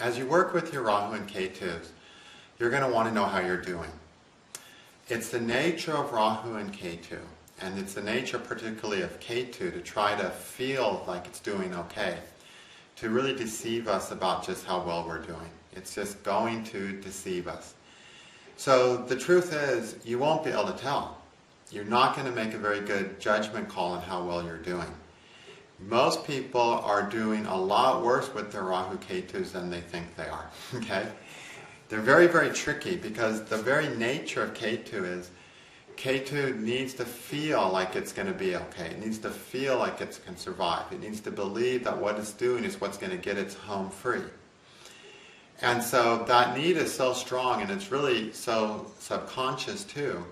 as you work with your Rahu and Ketus, you're going to want to know how you're doing. It's the nature of Rahu and Ketu, and it's the nature particularly of Ketu to try to feel like it's doing okay, to really deceive us about just how well we're doing. It's just going to deceive us. So the truth is, you won't be able to tell. You're not going to make a very good judgment call on how well you're doing. Most people are doing a lot worse with their Rahu Ketus than they think they are. Okay? They're very, very tricky because the very nature of Ketu is Ketu needs to feel like it's going to be okay. It needs to feel like it can survive. It needs to believe that what it's doing is what's going to get its home free. And so that need is so strong, and it's really so subconscious too,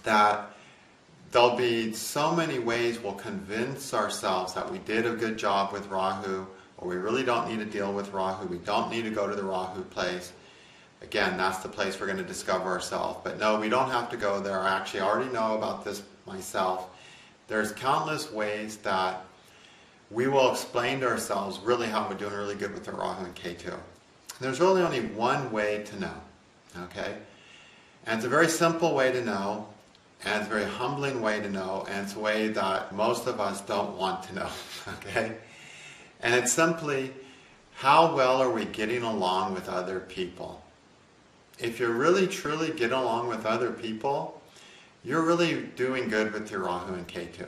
that there'll be so many ways we'll convince ourselves that we did a good job with Rahu, or we really don't need to deal with Rahu, we don't need to go to the Rahu place. Again, that's the place we're going to discover ourselves. But no, we don't have to go there. I actually already know about this myself. There's countless ways that we will explain to ourselves really how we're doing really good with the Rahu and Ketu. There's really only one way to know. Okay? And it's a very simple way to know, and it's a very humbling way to know, and it's a way that most of us don't want to know. Okay? And it's simply, how well are we getting along with other people? If you're really truly getting along with other people, you're really doing good with your Rahu and Ketu.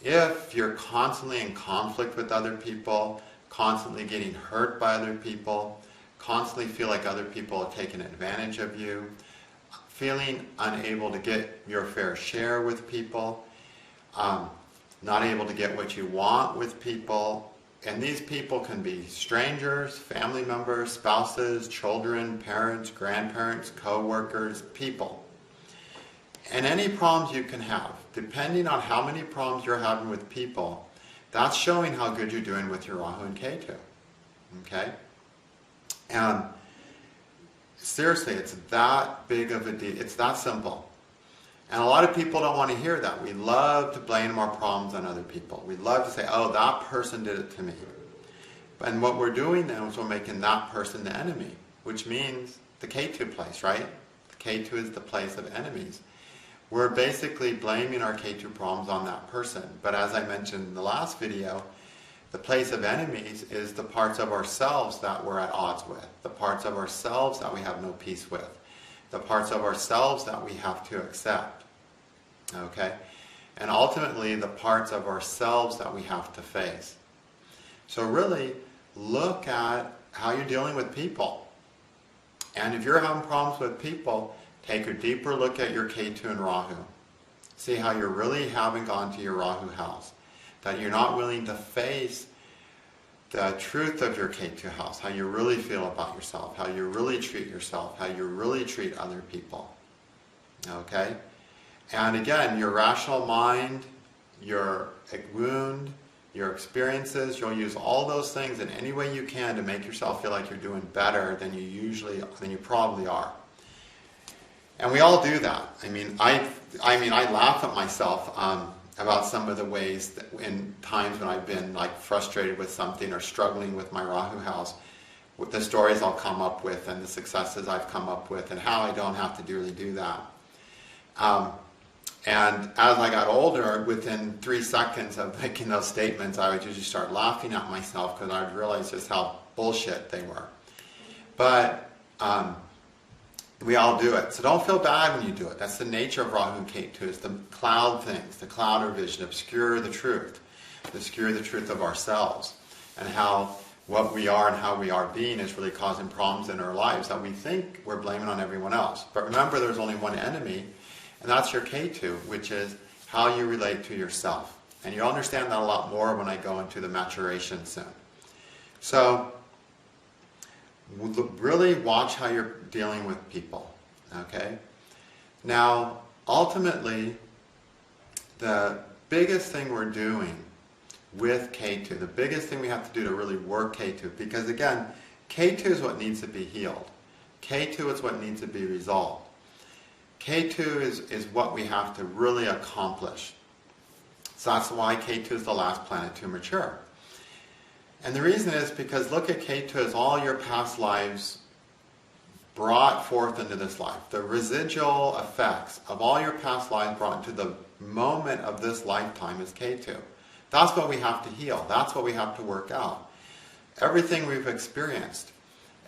If you're constantly in conflict with other people, constantly getting hurt by other people, constantly feel like other people are taking advantage of you, feeling unable to get your fair share with people, not able to get what you want with people, and these people can be strangers, family members, spouses, children, parents, grandparents, co-workers, people. And any problems you can have, depending on how many problems you're having with people, that's showing how good you're doing with your Rahu and Ketu. Okay? And seriously, it's that big of a deal. It's that simple. And a lot of people don't want to hear that. We love to blame our problems on other people. We love to say, oh, that person did it to me. And what we're doing then is we're making that person the enemy, which means the Ketu place, right? The Ketu is the place of enemies. We're basically blaming our Ketu problems on that person. But as I mentioned in the last video, the place of enemies is the parts of ourselves that we're at odds with, the parts of ourselves that we have no peace with, the parts of ourselves that we have to accept. Okay? And ultimately, the parts of ourselves that we have to face. So really, look at how you're dealing with people. And if you're having problems with people, take a deeper look at your Ketu and Rahu. See how you really haven't gone to your Rahu house. That you're not willing to face the truth of your Ketu house, how you really feel about yourself, how you really treat yourself, how you really treat other people. Okay? And again, your rational mind, your wound, your experiences, you'll use all those things in any way you can to make yourself feel like you're doing better than you probably are. And we all do that. I mean, I laugh at myself about some of the ways that in times when I've been like frustrated with something or struggling with my Rahu house, with the stories I'll come up with and the successes I've come up with and how I don't have to really do that. And as I got older, within 3 seconds of making those statements, I would usually start laughing at myself because I would realize just how bullshit they were. But we all do it. So don't feel bad when you do it. That's the nature of Rahu and Ketu. It's the cloud things, the cloud or vision, obscure the truth of ourselves, and how what we are and how we are being is really causing problems in our lives that we think we're blaming on everyone else. But remember, there's only one enemy, and that's your Ketu, which is how you relate to yourself. And you'll understand that a lot more when I go into the maturation soon. So really watch how you're dealing with people, okay? Now, ultimately, the biggest thing we're doing with Ketu, the biggest thing we have to do to really work Ketu, because again, Ketu is what needs to be healed. Ketu is what needs to be resolved. Ketu is what we have to really accomplish. So that's why Ketu is the last planet to mature. And the reason is because look at Ketu as all your past lives brought forth into this life. The residual effects of all your past lives brought into the moment of this lifetime is Ketu. That's what we have to heal. That's what we have to work out. Everything we've experienced,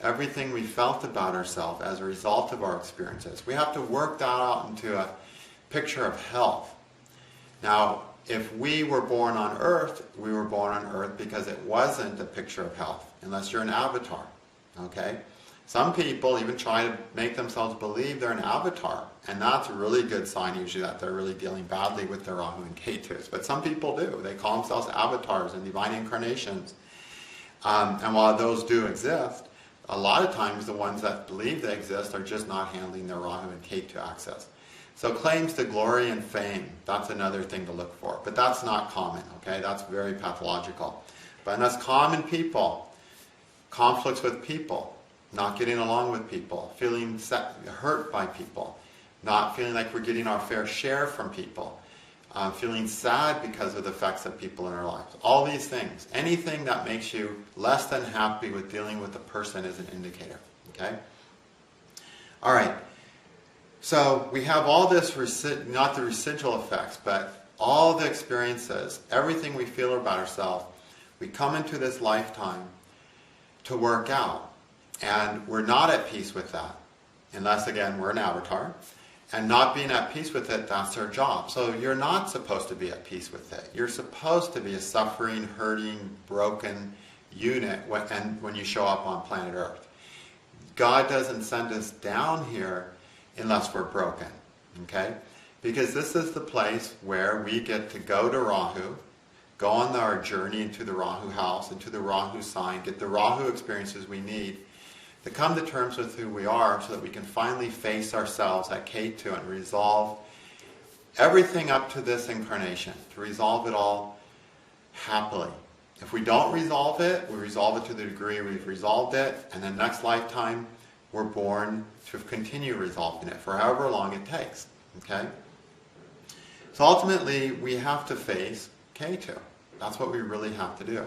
everything we felt about ourselves as a result of our experiences, we have to work that out into a picture of health. Now, if we were born on Earth, we were born on Earth because it wasn't a picture of health, unless you're an avatar. Okay? Some people even try to make themselves believe they're an avatar, and that's a really good sign usually that they're really dealing badly with their Rahu and Ketus. But some people do. They call themselves avatars and divine incarnations. And while those do exist, a lot of times the ones that believe they exist are just not handling their Rahu and Ketu access. So claims to glory and fame, that's another thing to look for. But that's not common, okay? That's very pathological. But in us common people, conflicts with people, not getting along with people, feeling hurt by people, not feeling like we're getting our fair share from people, feeling sad because of the effects of people in our lives. All these things, anything that makes you less than happy with dealing with a person is an indicator, okay? All right. So we have all this, not the residual effects, but all the experiences, everything we feel about ourselves, we come into this lifetime to work out. And we're not at peace with that, unless, again, we're an avatar. And not being at peace with it, that's our job. So you're not supposed to be at peace with it. You're supposed to be a suffering, hurting, broken unit when you show up on planet Earth. God doesn't send us down here unless we're broken, okay? Because this is the place where we get to go to Rahu, go on our journey into the Rahu house, into the Rahu sign, get the Rahu experiences we need to come to terms with who we are so that we can finally face ourselves at Ketu and resolve everything up to this incarnation, to resolve it all happily. If we don't resolve it, we resolve it to the degree we've resolved it, and then next lifetime we're born to continue resolving it for however long it takes. Okay? So ultimately, we have to face Ketu. That's what we really have to do.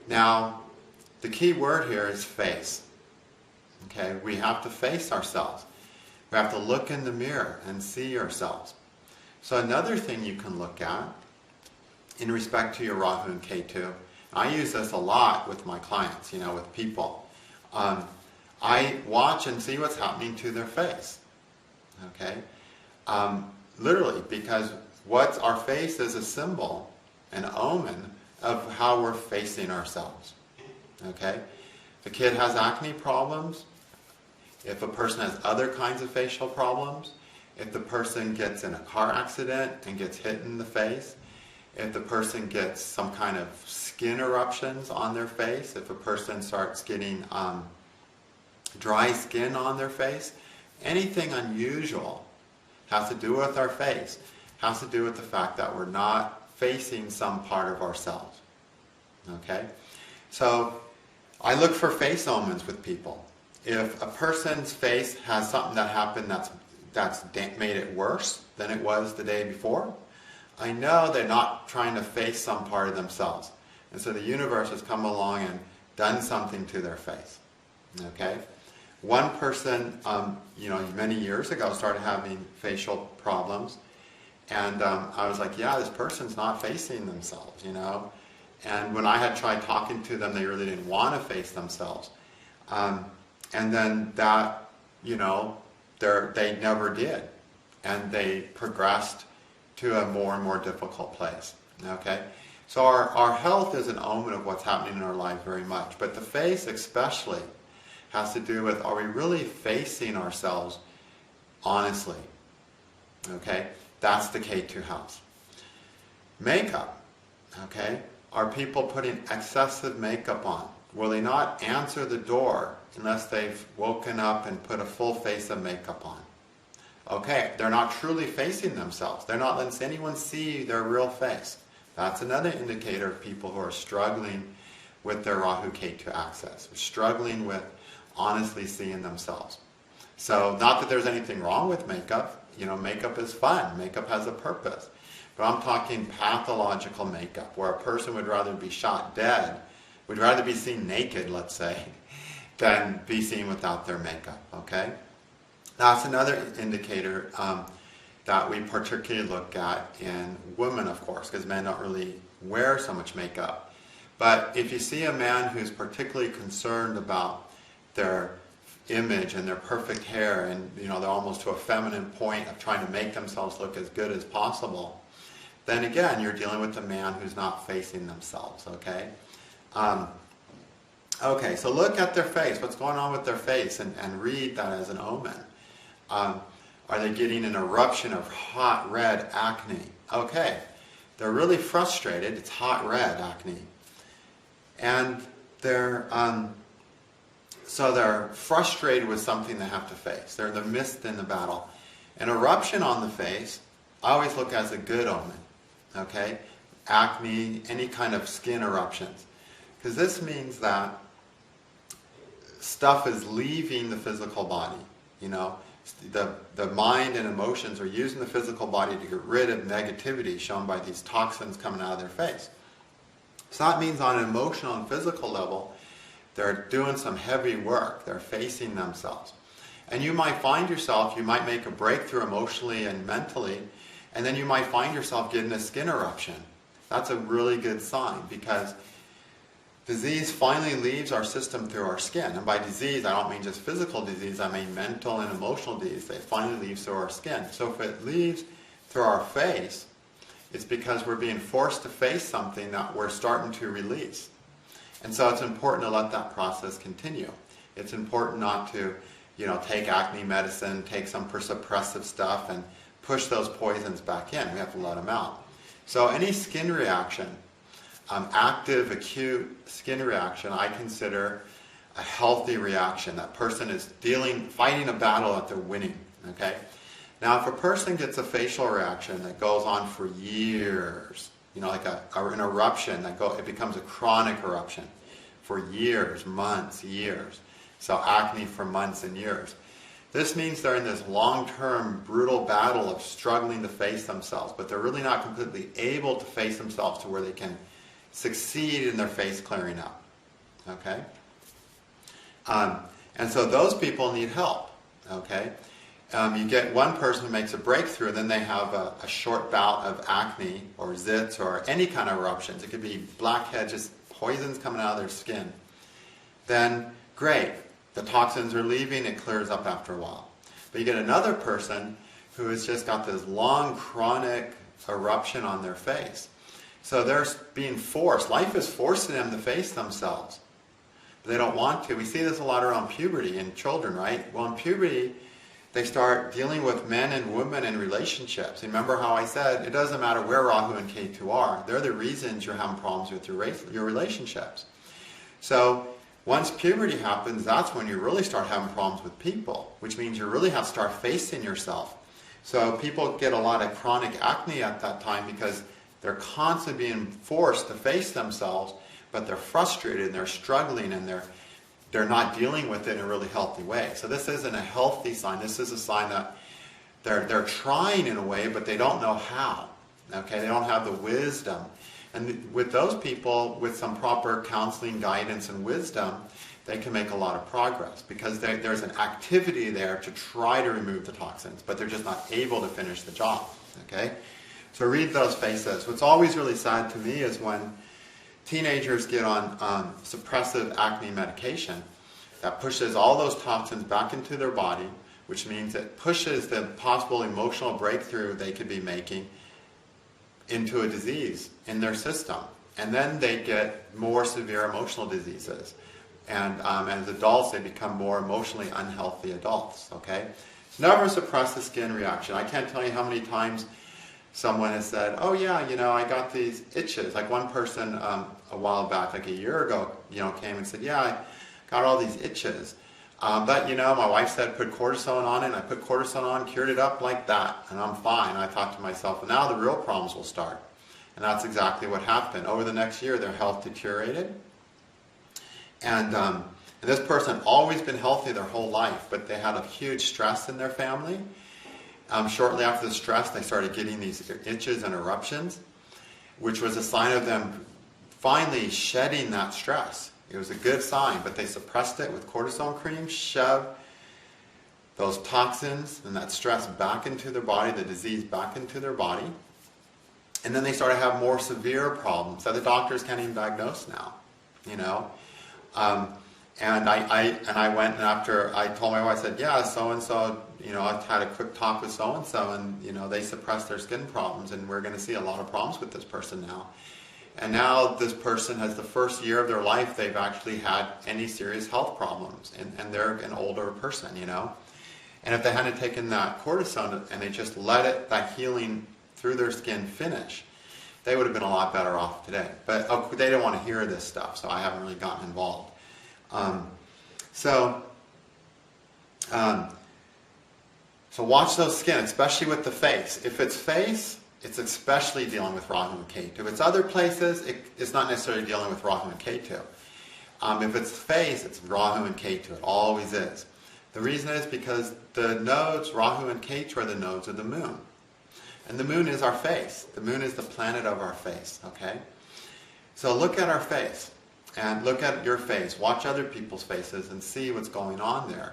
Now, the key word here is face. Okay? We have to face ourselves. We have to look in the mirror and see ourselves. So another thing you can look at in respect to your Rahu and Ketu, I use this a lot with my clients, with people. I watch and see what's happening to their face. Okay? Literally, because our face is a symbol, an omen of how we're facing ourselves. Okay? If a kid has acne problems, if a person has other kinds of facial problems, if the person gets in a car accident and gets hit in the face, if the person gets some kind of skin eruptions on their face, if a person starts getting dry skin on their face, anything unusual has to do with our face, has to do with the fact that we're not facing some part of ourselves. Okay? So I look for face omens with people. If a person's face has something that happened that's made it worse than it was the day before, I know they're not trying to face some part of themselves. And so the universe has come along and done something to their face. Okay? One person, many years ago started having facial problems. And I was like, yeah, this person's not facing themselves, And when I had tried talking to them, they really didn't want to face themselves. And then that, they never did. And they progressed to a more and more difficult place. Okay? So our health is an omen of what's happening in our life very much. But the face especially has to do with, are we really facing ourselves honestly? Okay? That's the Ketu house. Makeup. Okay? Are people putting excessive makeup on? Will they not answer the door unless they've woken up and put a full face of makeup on? Okay, they're not truly facing themselves. They're not letting anyone see their real face. That's another indicator of people who are struggling with their Rahu-Ketu access, struggling with honestly seeing themselves. So, not that there's anything wrong with makeup. Makeup is fun. Makeup has a purpose. But I'm talking pathological makeup, where a person would rather be shot dead would rather be seen naked, let's say, than be seen without their makeup, okay? That's another indicator that we particularly look at in women, of course, because men don't really wear so much makeup. But if you see a man who's particularly concerned about their image and their perfect hair, and they're almost to a feminine point of trying to make themselves look as good as possible, then again, you're dealing with a man who's not facing themselves, okay? Okay, so look at their face. What's going on with their face? And read that as an omen. Are they getting an eruption of hot red acne? Okay, they're really frustrated. It's hot red acne. And they're frustrated with something they have to face. They're the mist in the battle. An eruption on the face, I always look as a good omen. Okay? Acne, any kind of skin eruptions. Because this means that stuff is leaving the physical body. The mind and emotions are using the physical body to get rid of negativity shown by these toxins coming out of their face. So that means on an emotional and physical level, they're doing some heavy work. They're facing themselves. And you might find yourself, you might make a breakthrough emotionally and mentally, and then you might find yourself getting a skin eruption. That's a really good sign, because disease finally leaves our system through our skin. And by disease, I don't mean just physical disease, I mean mental and emotional disease. It finally leaves through our skin. So if it leaves through our face, it's because we're being forced to face something that we're starting to release. And so it's important to let that process continue. It's important not to, take acne medicine, take some suppressive stuff, and push those poisons back in. We have to let them out. So any skin reaction, active, acute skin reaction, I consider a healthy reaction. That person is fighting a battle that they're winning. Okay. Now, if a person gets a facial reaction that goes on for years, like an eruption it becomes a chronic eruption for years, months, years. So acne for months and years. This means they're in this long-term brutal battle of struggling to face themselves, but they're really not completely able to face themselves to where they can succeed in their face clearing up. Okay? And so those people need help. Okay? You get one person who makes a breakthrough, then they have a short bout of acne or zits or any kind of eruptions. It could be blackheads, just poisons coming out of their skin. Then, great. The toxins are leaving, it clears up after a while. But you get another person who has just got this long, chronic eruption on their face. So they're being forced. Life is forcing them to face themselves. But they don't want to. We see this a lot around puberty in children, right? Well, in puberty, they start dealing with men and women in relationships. Remember how I said, it doesn't matter where Rahu and Ketu are. They're the reasons you're having problems with your relationships. So once puberty happens, that's when you really start having problems with people, which means you really have to start facing yourself. So people get a lot of chronic acne at that time because they're constantly being forced to face themselves, but they're frustrated and they're struggling and they're not dealing with it in a really healthy way. So this isn't a healthy sign. This is a sign that they're trying in a way, but they don't know how. Okay, they don't have the wisdom. And with those people, with some proper counseling, guidance, and wisdom, they can make a lot of progress because there's an activity there to try to remove the toxins, but they're just not able to finish the job. Okay, so read those faces. What's always really sad to me is when teenagers get on suppressive acne medication that pushes all those toxins back into their body, which means it pushes the possible emotional breakthrough they could be making into a disease in their system. And then they get more severe emotional diseases. And as adults, they become more emotionally unhealthy adults. Okay? So never suppress the skin reaction. I can't tell you how many times someone has said, oh yeah, I got these itches. Like one person a while back, like a year ago, came and said, yeah, I got all these itches. But my wife said put cortisone on it, and I put cortisone on, cured it up like that, and I'm fine. I thought to myself, well, now the real problems will start. And that's exactly what happened. Over the next year, their health deteriorated. And this person always been healthy their whole life, but they had a huge stress in their family. Shortly after the stress, they started getting these itches and eruptions, which was a sign of them finally shedding that stress. It was a good sign, but they suppressed it with cortisone cream, shoved those toxins and that stress back into their body, the disease back into their body. And then they started to have more severe problems that the doctors can't even diagnose now, you know. And I went, and after I told my wife, I said, yeah, so-and-so, you know, I had a quick talk with so-and-so, and, you know, they suppressed their skin problems, and we're going to see a lot of problems with this person now. And now this person has the first year of their life they've actually had any serious health problems, and they're an older person, you know. And if they hadn't taken that cortisone and they just let it, that healing through their skin finish, they would have been a lot better off today. But they didn't want to hear this stuff, so I haven't really gotten involved. So watch those skin, especially with the face. If it's face, it's especially dealing with Rahu and Ketu. If it's other places, it's not necessarily dealing with Rahu and Ketu. If it's face, it's Rahu and Ketu. It always is. The reason is because the nodes, Rahu and Ketu, are the nodes of the moon. And the moon is our face. The moon is the planet of our face, okay? So look at our face. And look at your face. Watch other people's faces and see what's going on there.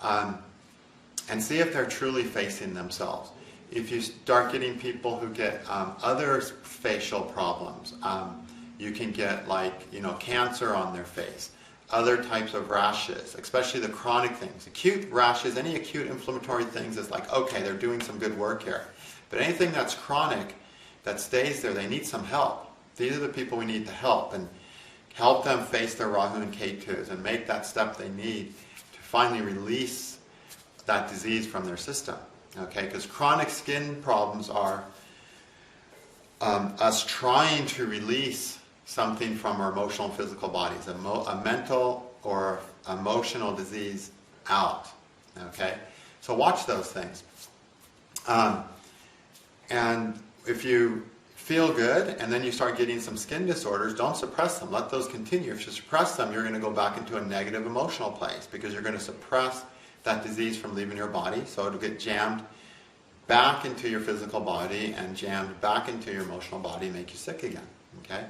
And see if they're truly facing themselves. If you start getting people who get other facial problems, you can get, like, you know, cancer on their face, other types of rashes, especially the chronic things. Acute rashes, any acute inflammatory things is like, okay, they're doing some good work here. But anything that's chronic, that stays there, they need some help. These are the people we need to help, and help them face their Rahu and Ketus and make that step they need to finally release that disease from their system. Okay, because chronic skin problems are us trying to release something from our emotional and physical bodies, a mental or emotional disease out. Okay, so watch those things. And if you feel good and then you start getting some skin disorders, don't suppress them. Let those continue. If you suppress them, you're going to go back into a negative emotional place because you're going to suppress that disease from leaving your body, so it'll get jammed back into your physical body and jammed back into your emotional body and make you sick again. Okay?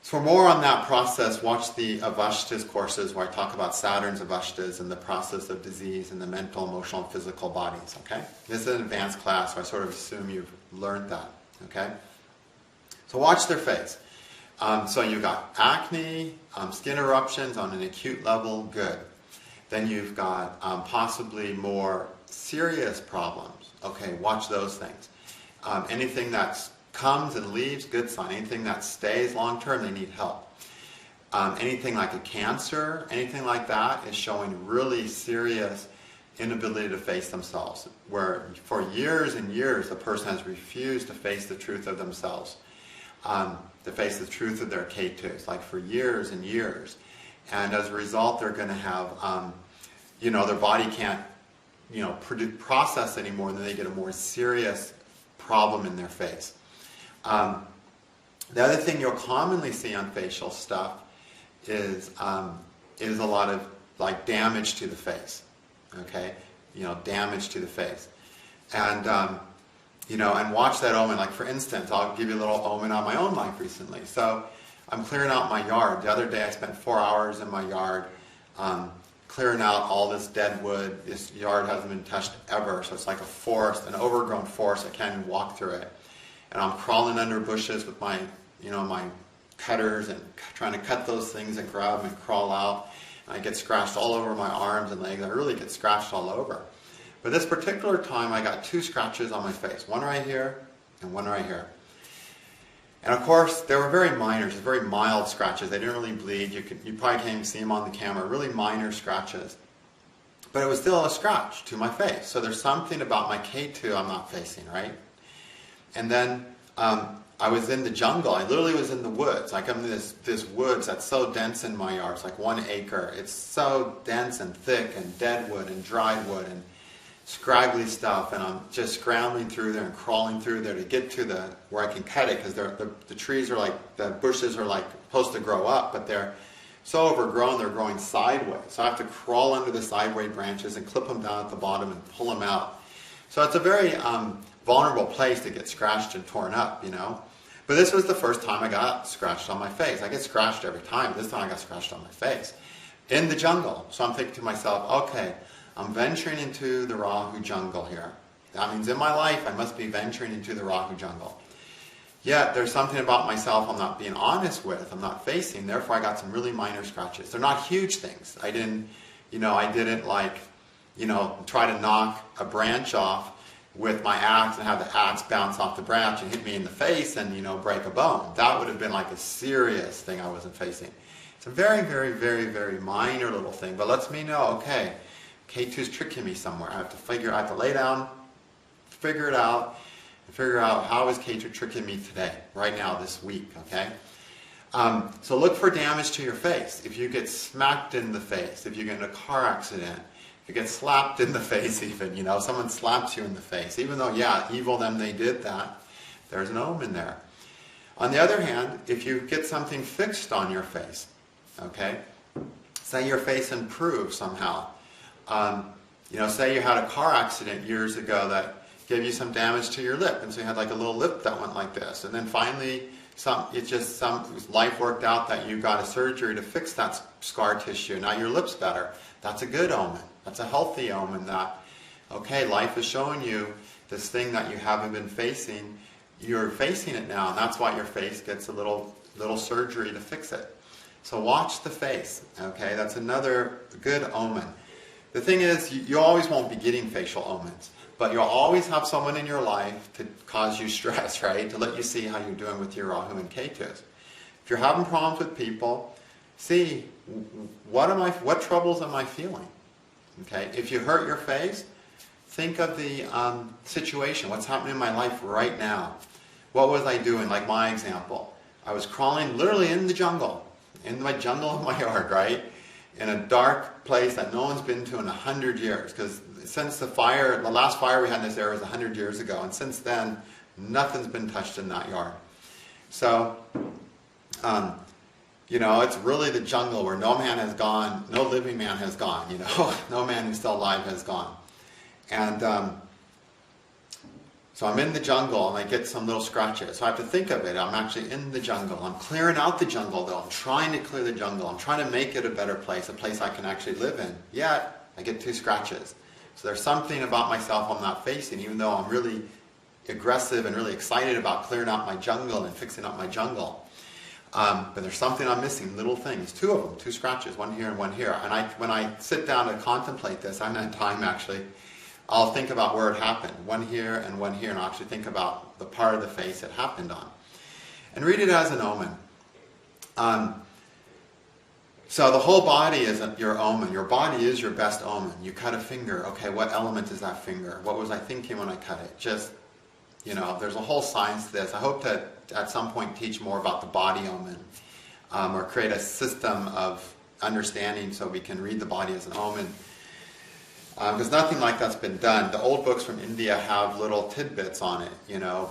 So for more on that process, watch the Avashtas courses where I talk about Saturn's Avashtas and the process of disease in the mental, emotional, and physical bodies. Okay? This is an advanced class, so I sort of assume you've learned that. Okay? So watch their face. So you've got acne, skin eruptions on an acute level, good. Then you've got possibly more serious problems. Okay, watch those things. Anything that comes and leaves, good sign. Anything that stays long term, they need help. Anything like a cancer, anything like that is showing really serious inability to face themselves, where for years and years the person has refused to face the truth of themselves, to face the truth of their Ketus, like for years and years. And as a result, they're going to have, their body can't, process anymore, and then they get a more serious problem in their face. The other thing you'll commonly see on facial stuff is a lot of like damage to the face. Okay, damage to the face, and and watch that omen. Like for instance, I'll give you a little omen on my own life recently. So I'm clearing out my yard. The other day I spent 4 hours in my yard clearing out all this dead wood. This yard hasn't been touched ever, so it's like a forest, an overgrown forest. I can't even walk through it. And I'm crawling under bushes with my, my cutters and trying to cut those things and grab them and crawl out. And I get scratched all over my arms and legs. I really get scratched all over. But this particular time, I got 2 scratches on my face. One right here and one right here. And of course, they were very minor, just very mild scratches. They didn't really bleed. You probably can't even see them on the camera. Really minor scratches. But it was still a scratch to my face. So there's something about my Ketu I'm not facing, right? And then I was in the jungle. I literally was in the woods. Like I'm in this woods that's so dense in my yard. It's like 1 acre. It's so dense and thick and dead wood and dry wood and scraggly stuff, and I'm just scrambling through there and crawling through there to get to where I can cut it, because the trees are like, the bushes are like supposed to grow up, but they're so overgrown they're growing sideways. So I have to crawl under the sideways branches and clip them down at the bottom and pull them out. So it's a very vulnerable place to get scratched and torn up, But this was the first time I got scratched on my face. I get scratched every time. This time I got scratched on my face. In the jungle. So I'm thinking to myself, okay, I'm venturing into the Rahu jungle here. That means in my life I must be venturing into the Rahu jungle. Yet there's something about myself I'm not being honest with, I'm not facing, therefore I got some really minor scratches. They're not huge things. I didn't like, try to knock a branch off with my axe and have the axe bounce off the branch and hit me in the face and, break a bone. That would have been like a serious thing I wasn't facing. It's a very, very, very, very minor little thing, but lets me know, okay, Ketu's tricking me somewhere. I have to lay down, figure it out, and figure out how is Ketu tricking me today, right now, this week, okay? So look for damage to your face. If you get smacked in the face, if you get in a car accident, if you get slapped in the face even, someone slaps you in the face, even though, yeah, evil them, they did that, there's an omen there. On the other hand, if you get something fixed on your face, okay, say your face improves somehow, say you had a car accident years ago that gave you some damage to your lip, and so you had like a little lip that went like this, and then finally life worked out that you got a surgery to fix that scar tissue. Now your lip's better. That's a good omen. That's a healthy omen that, okay, life is showing you this thing that you haven't been facing. You're facing it now, and that's why your face gets a little surgery to fix it. So watch the face, okay? That's another good omen. The thing is, you always won't be getting facial omens, but you'll always have someone in your life to cause you stress, right? To let you see how you're doing with your Rahu and Ketus. If you're having problems with people, see, what troubles am I feeling? Okay, if you hurt your face, think of the situation. What's happening in my life right now? What was I doing? Like my example, I was crawling literally in the jungle, in my jungle of my yard, right? In a dark place that no one's been to in 100 years, because since the last fire we had in this area was 100 years ago, and since then, nothing's been touched in that yard. So, it's really the jungle where no man has gone, no living man has gone, no man who's still alive has gone. And so I'm in the jungle and I get some little scratches. So I have to think of it. I'm actually in the jungle. I'm clearing out the jungle though. I'm trying to clear the jungle. I'm trying to make it a better place, a place I can actually live in. Yet, I get 2 scratches. So there's something about myself I'm not facing, even though I'm really aggressive and really excited about clearing out my jungle and fixing up my jungle. But there's something I'm missing, little things. 2 of them, 2 scratches, one here and one here. And when I sit down to contemplate this, I haven't had time actually, I'll think about where it happened, one here, and I'll actually think about the part of the face it happened on. And read it as an omen. So the whole body is your omen. Your body is your best omen. You cut a finger. Okay, what element is that finger? What was I thinking when I cut it? Just, there's a whole science to this. I hope to, at some point, teach more about the body omen, or create a system of understanding so we can read the body as an omen. Because nothing like that's been done. The old books from India have little tidbits on it,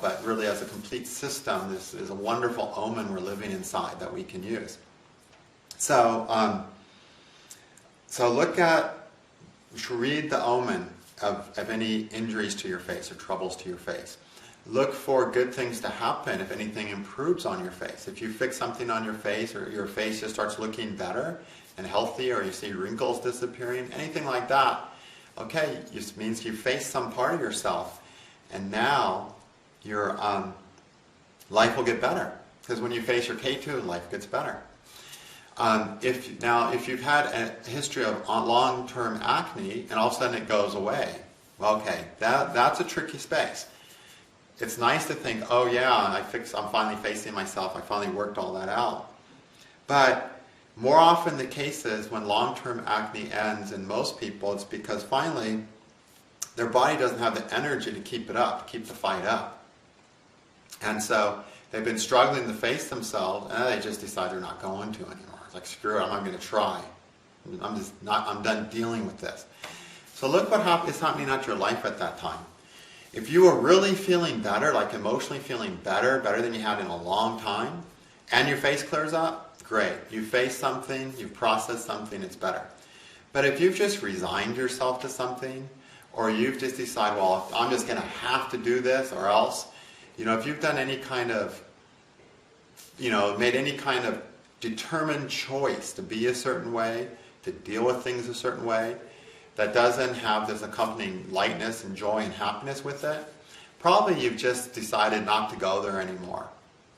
but really as a complete system, this is a wonderful omen we're living inside that we can use. So, read the omen of any injuries to your face or troubles to your face. Look for good things to happen if anything improves on your face. If you fix something on your face or your face just starts looking better and healthy, or you see wrinkles disappearing, anything like that, okay, it means you face some part of yourself, and now your life will get better. Because when you face your Ketu, life gets better. If you've had a history of long-term acne, and all of a sudden it goes away, well, okay, that's a tricky space. It's nice to think, oh yeah, I'm finally facing myself, I finally worked all that out. But more often the case is when long-term acne ends in most people, it's because finally their body doesn't have the energy to keep it up, to keep the fight up. And so they've been struggling to face themselves, and they just decide they're not going to anymore. It's like, screw it, I'm not going to try. I'm done dealing with this. So look what is happening at your life at that time. If you are really feeling better, like emotionally feeling better than you had in a long time, and your face clears up, great. You face something, you've processed something, it's better. But if you've just resigned yourself to something, or you've just decided, well, I'm just going to have to do this or else, if you've done any kind of made any kind of determined choice to be a certain way, to deal with things a certain way, that doesn't have this accompanying lightness and joy and happiness with it, probably you've just decided not to go there anymore.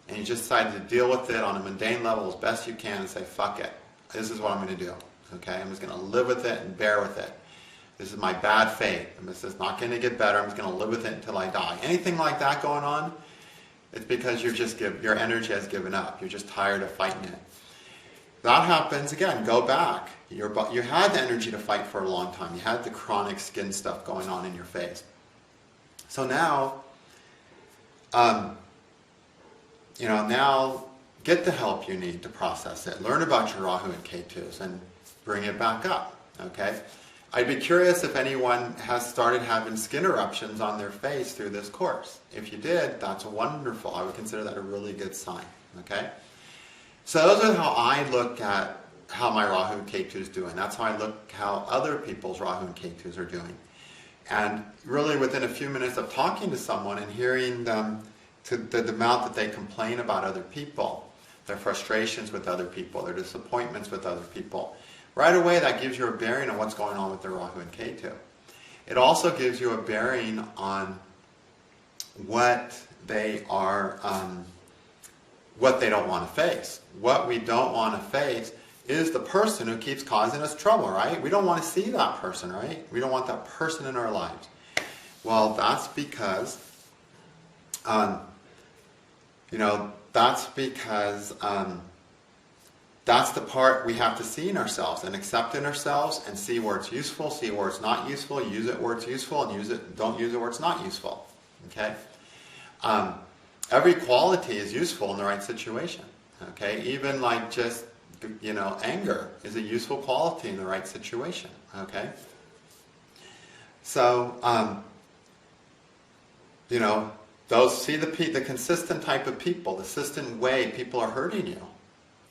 And you just decided to deal with it on a mundane level as best you can and say, fuck it. This is what I'm going to do. Okay? I'm just going to live with it and bear with it. This is my bad fate. This is not going to get better. I'm just going to live with it until I die. Anything like that going on, it's because your energy has given up. You're just tired of fighting it. That happens, again, go back. You had the energy to fight for a long time. You had the chronic skin stuff going on in your face. So now, now get the help you need to process it. Learn about your Rahu and Ketus and bring it back up, okay? I'd be curious if anyone has started having skin eruptions on their face through this course. If you did, that's wonderful. I would consider that a really good sign, okay? So those are how I look at how my Rahu and Ketu is doing. That's how I look how other people's Rahu and Ketus are doing. And really within a few minutes of talking to someone and hearing them to the amount that they complain about other people, their frustrations with other people, their disappointments with other people, right away that gives you a bearing on what's going on with their Rahu and Ketu. It also gives you a bearing on what they are, what they don't want to face. What we don't want to face is the person who keeps causing us trouble, right? We don't want to see that person, right? We don't want that person in our lives. Well, that's because, that's the part we have to see in ourselves and accept in ourselves and see where it's useful, see where it's not useful, use it where it's useful, and don't use it where it's not useful. Okay? Every quality is useful in the right situation. Okay? Even like just, anger is a useful quality in the right situation. Okay? So, see the consistent type of people, the consistent way people are hurting you.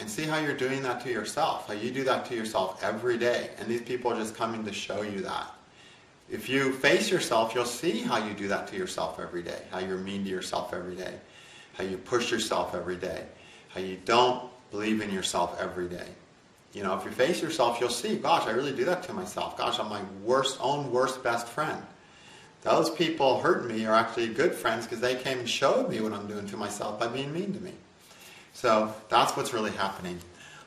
And see how you're doing that to yourself, how you do that to yourself every day. And these people are just coming to show you that. If you face yourself, you'll see how you do that to yourself every day, how you're mean to yourself every day, how you push yourself every day, how you don't believe in yourself every day. If you face yourself, you'll see, gosh, I really do that to myself. Gosh, I'm my worst best friend. Those people hurting me are actually good friends because they came and showed me what I'm doing to myself by being mean to me. So that's what's really happening.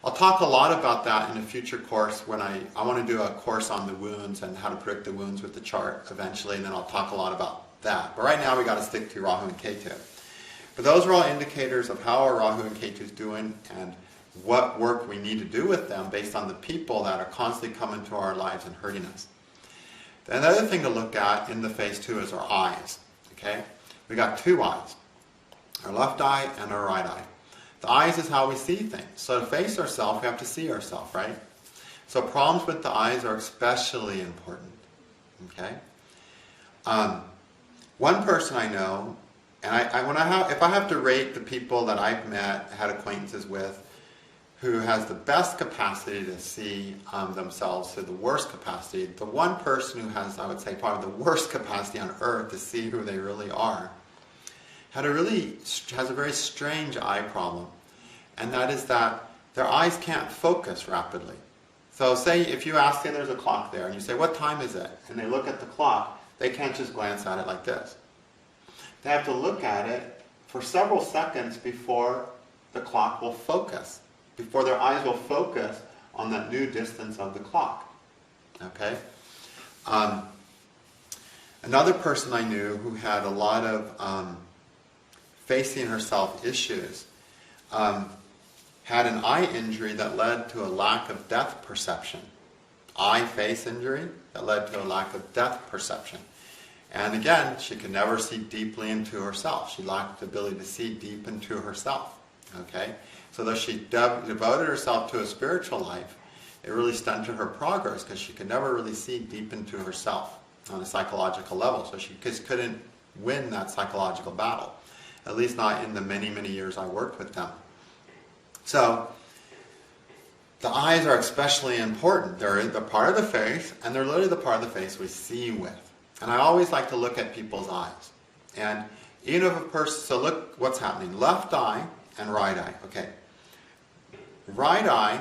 I'll talk a lot about that in a future course when I want to do a course on the wounds and how to predict the wounds with the chart eventually, and then I'll talk a lot about that. But right now we got to stick to Rahu and Ketu. But those are all indicators of how our Rahu and Ketu is doing and what work we need to do with them based on the people that are constantly coming to our lives and hurting us. Another thing to look at in the face too is our eyes. Okay? We got two eyes, our left eye and our right eye. The eyes is how we see things. So to face ourselves, we have to see ourselves, right? So problems with the eyes are especially important. Okay? One person I know, and if I have to rate the people that I've met, had acquaintances with, who has the best capacity to see themselves to the worst capacity, the one person who has, I would say, probably the worst capacity on earth to see who they really are, has a very strange eye problem. And that is that their eyes can't focus rapidly. So say if you ask them, there's a clock there, and you say, what time is it? And they look at the clock, they can't just glance at it like this. They have to look at it for several seconds before the clock will focus, before their eyes will focus on that new distance of the clock. Okay? Another person I knew who had a lot of facing herself issues had an eye injury that led to a lack of depth perception. Eye-face injury that led to a lack of depth perception. And again, she could never see deeply into herself. She lacked the ability to see deep into herself. Okay? So though she devoted herself to a spiritual life, it really stunted her progress because she could never really see deep into herself on a psychological level. So she just couldn't win that psychological battle. At least not in the many, many years I worked with them. So, the eyes are especially important. They're the part of the face, and they're literally the part of the face we see with. And I always like to look at people's eyes. And even if a person, so look what's happening. Left eye and right eye. Okay. Right eye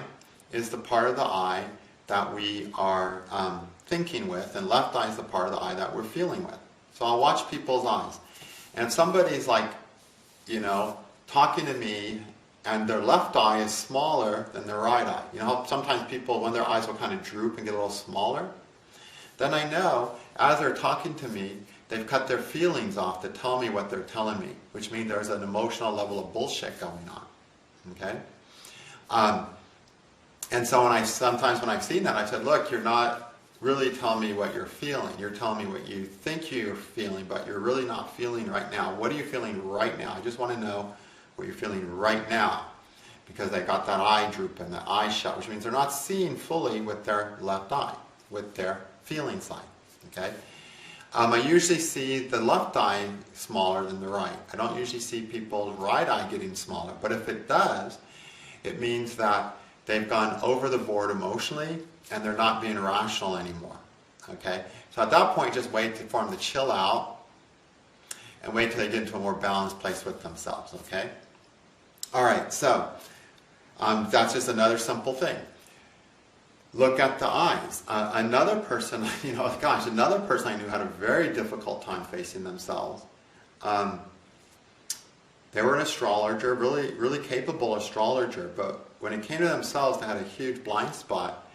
is the part of the eye that we are thinking with, and left eye is the part of the eye that we're feeling with. So I'll watch people's eyes. And if somebody's like, talking to me, and their left eye is smaller than their right eye. You know how sometimes people, when their eyes will kind of droop and get a little smaller? Then I know, as they're talking to me, they've cut their feelings off to tell me what they're telling me, which means there's an emotional level of bullshit going on. Okay? And so sometimes when I've seen that, I've said, look, you're not really telling me what you're feeling. You're telling me what you think you're feeling, but you're really not feeling right now. What are you feeling right now? I just want to know what you're feeling right now, because they got that eye droop and the eye shut, which means they're not seeing fully with their left eye, with their feeling side. Okay? I usually see the left eye smaller than the right. I don't usually see people's right eye getting smaller, but if it does, it means that they've gone over the board emotionally and they're not being rational anymore. Okay? So at that point, just wait for them to chill out and wait till they get into a more balanced place with themselves. Okay? All right, so that's just another simple thing. Look at the eyes. Another person, another person I knew had a very difficult time facing themselves. They were an astrologer, really, really capable astrologer, but when it came to themselves, they had a huge blind spot,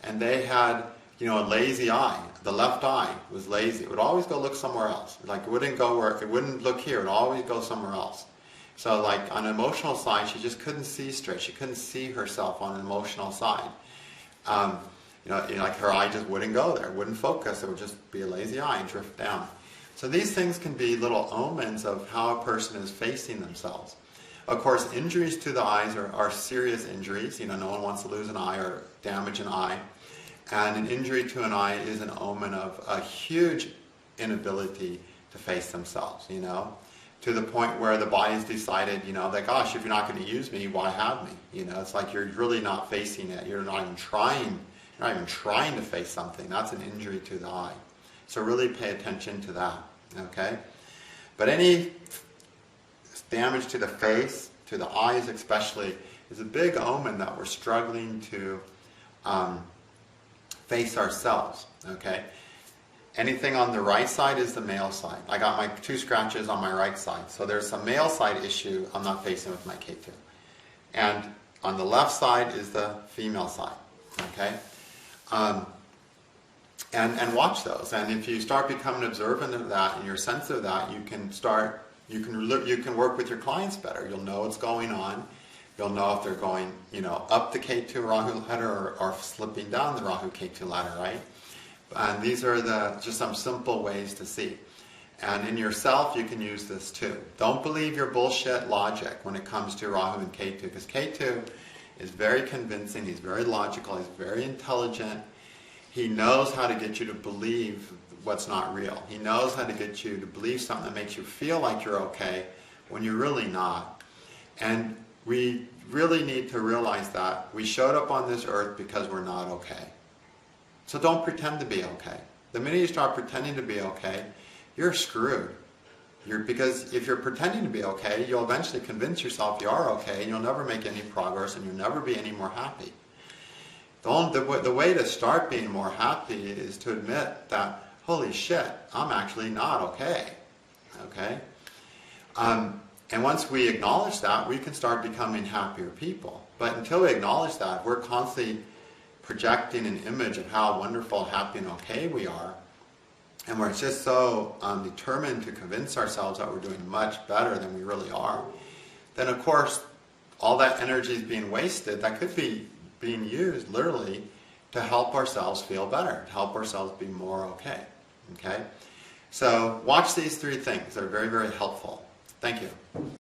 and they had, a lazy eye. The left eye was lazy. It would always go look somewhere else. Like it wouldn't look here. It would always go somewhere else. So like on an emotional side, she just couldn't see straight. She couldn't see herself on an emotional side. Like her eye just wouldn't go there, wouldn't focus. It would just be a lazy eye and drift down. So these things can be little omens of how a person is facing themselves. Of course, injuries to the eyes are serious injuries. No one wants to lose an eye or damage an eye. And an injury to an eye is an omen of a huge inability to face themselves, to the point where the body's decided, that, gosh, if you're not going to use me, why have me? It's like you're really not facing it. You're not even trying to face something. That's an injury to the eye. So really pay attention to that, okay? But any damage to the face, to the eyes especially, is a big omen that we're struggling to face ourselves, okay? Anything on the right side is the male side. I got my 2 scratches on my right side. So there's some male side issue I'm not facing with my Ketu. And on the left side is the female side, okay? And watch those. And if you start becoming observant of that and you're sensitive of that, you can work with your clients better. You'll know what's going on. You'll know if they're going, up the Ketu Rahu ladder or slipping down the Rahu-Ketu ladder, right? And these are just some simple ways to see. And in yourself, you can use this too. Don't believe your bullshit logic when it comes to Rahu and Ketu, because Ketu is very convincing, he's very logical, he's very intelligent. He knows how to get you to believe what's not real. He knows how to get you to believe something that makes you feel like you're okay when you're really not. And we really need to realize that we showed up on this earth because we're not okay. So don't pretend to be okay. The minute you start pretending to be okay, you're screwed. Because if you're pretending to be okay, you'll eventually convince yourself you are okay, and you'll never make any progress, and you'll never be any more happy. The way to start being more happy is to admit that, holy shit, I'm actually not okay. Okay? And once we acknowledge that, we can start becoming happier people. But until we acknowledge that, we're constantly projecting an image of how wonderful, happy, and okay we are. And we're just so determined to convince ourselves that we're doing much better than we really are. Then, of course, all that energy is being wasted. That could be being used, literally, to help ourselves feel better, to help ourselves be more okay. Okay? So watch these 3 things. They're very, very helpful. Thank you.